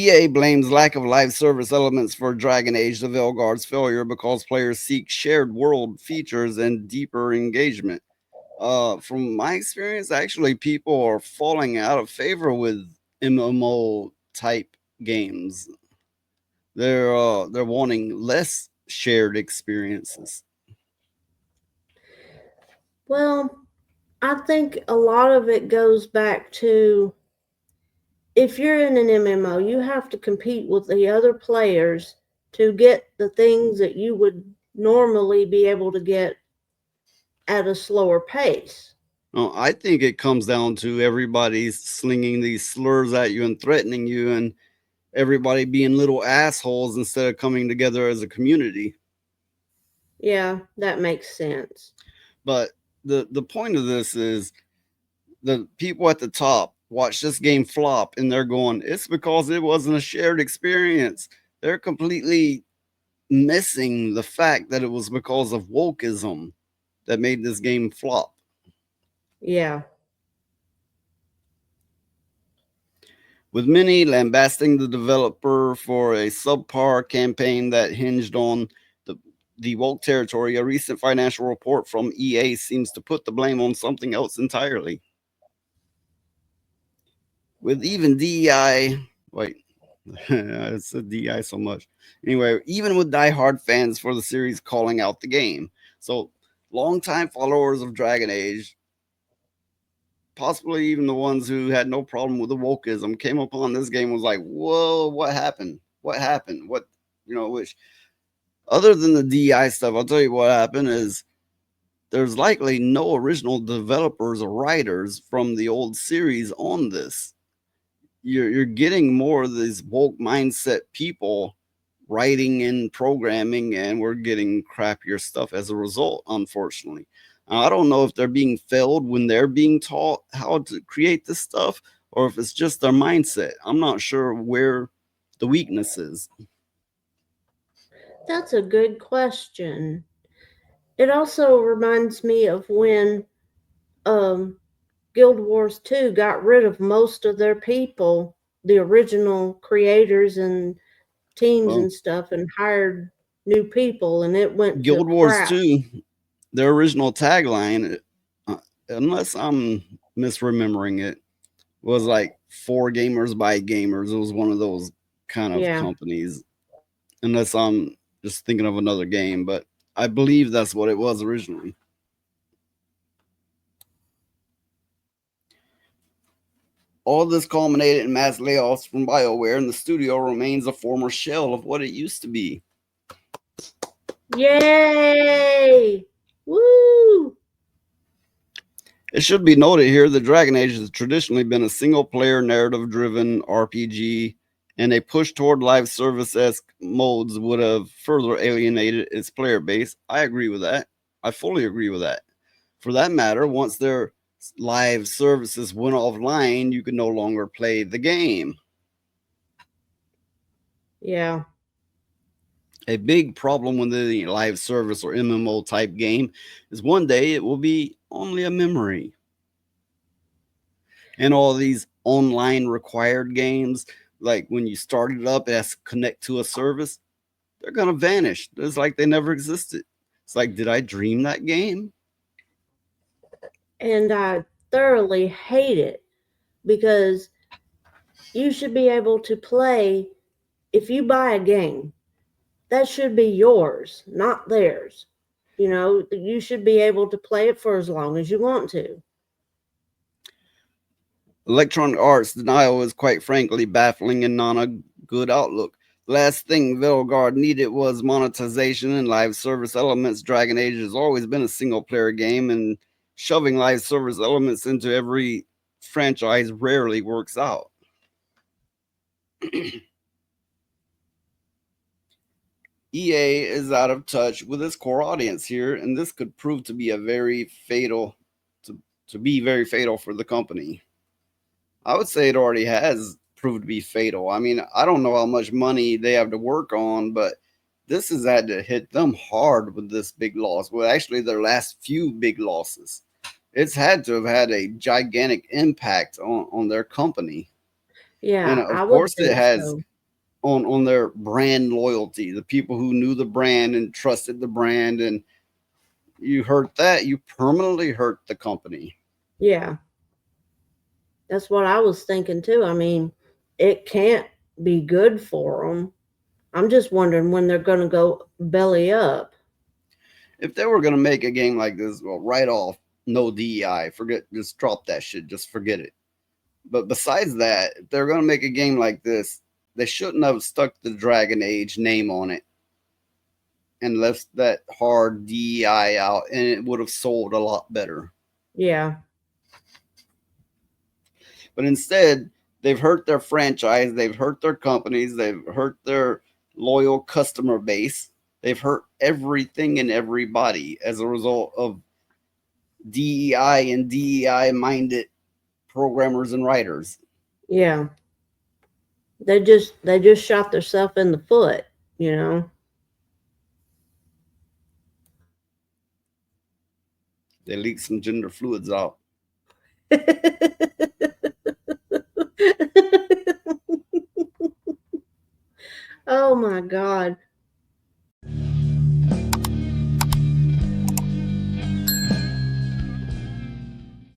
EA blames lack of live service elements for Dragon Age: The Veilguard's failure because players seek shared world features and deeper engagement. From my experience, actually, people are falling out of favor with MMO type games. They're wanting less shared experiences. Well, I think a lot of it goes back to if you're in an MMO, you have to compete with the other players to get the things that you would normally be able to get at a slower pace. I think it comes down to everybody slinging these slurs at you and threatening you, and everybody being little assholes instead of coming together as a community. Yeah, that makes sense. But the point of this is the people at the top watch this game flop and they're going, it's because it wasn't a shared experience. They're completely missing the fact that it was because of wokeism that made this game flop. Yeah. With many lambasting the developer for a subpar campaign that hinged on the, the woke territory, a recent financial report from EA seems to put the blame on something else entirely. With even DEI, wait, I said DEI so much. Anyway, even with diehard fans for the series calling out the game. So, longtime followers of Dragon Age, possibly even the ones who had no problem with the wokeism, came upon this game and was like, whoa, what happened? What happened? What, which, other than the DEI stuff, I'll tell you what happened is there's likely no original developers or writers from the old series on this. You're getting more of these woke mindset people writing and programming, and we're getting crappier stuff as a result, unfortunately. I don't know if they're being failed when they're being taught how to create this stuff or if it's just their mindset. I'm not sure where the weakness is. That's a good question. It also reminds me of when um, Guild Wars 2 got rid of most of their people, the original creators and teams Well, and stuff, and hired new people, and it went to Guild Wars crap. 2, their original tagline, uh, unless I'm misremembering it, was like for gamers by gamers. It was one of those kind of Yeah. companies, unless I'm just thinking of another game, but I believe that's what it was originally. All this culminated in mass layoffs from Bioware, and the studio remains a former shell of what it used to be. Yay! Woo! It should be noted here that Dragon Age has traditionally been a single player narrative driven RPG, and a push toward live service esque modes would have further alienated its player base. I agree with that. I fully agree with that. For that matter, once their live services went offline, you could no longer play the game. Yeah. A big problem with the live service or MMO type game is one day it will be only a memory. And all these online required games, like when you start it up, it has to connect to a service, they're going to vanish. It's like they never existed. It's like, did I dream that game? And I thoroughly hate it because you should be able to play if you buy a game, that should be yours, not theirs. You know, you should be able to play it for as long as you want to. Electronic Arts denial is quite frankly baffling and not a good outlook. The last thing Veilguard needed was monetization and live service elements. Dragon Age has always been a single player game, and shoving live service elements into every franchise rarely works out. EA is out of touch with its core audience here, and this could prove to be a very fatal to, to be very fatal for the company. I would say it already has proved to be fatal. I mean, I don't know how much money they have to work on, but this has had to hit them hard with this big loss. Well, actually, their last few big losses. It's had to have had a gigantic impact on their company. And Yeah, I of would course, it think has so. on their brand loyalty, the people who knew the brand and trusted the brand, and you hurt that, you permanently hurt the company. Yeah, that's what I was thinking too. I mean, it can't be good for them. I'm just wondering when they're going to go belly up. If they were going to make a game like this, well, right off, no DEI, forget, just drop that shit, just forget it. But besides that, if they're going to make a game like this, they shouldn't have stuck the Dragon Age name on it and left that hard DEI out, and it would have sold a lot better. Yeah, But instead, they've hurt their franchise, they've hurt their companies, they've hurt their loyal customer base, they've hurt everything and everybody as a result of DEI and DEI minded programmers and writers. yeah. They just shot themselves in the foot, you know. They leaked some gender fluids out. Oh my God.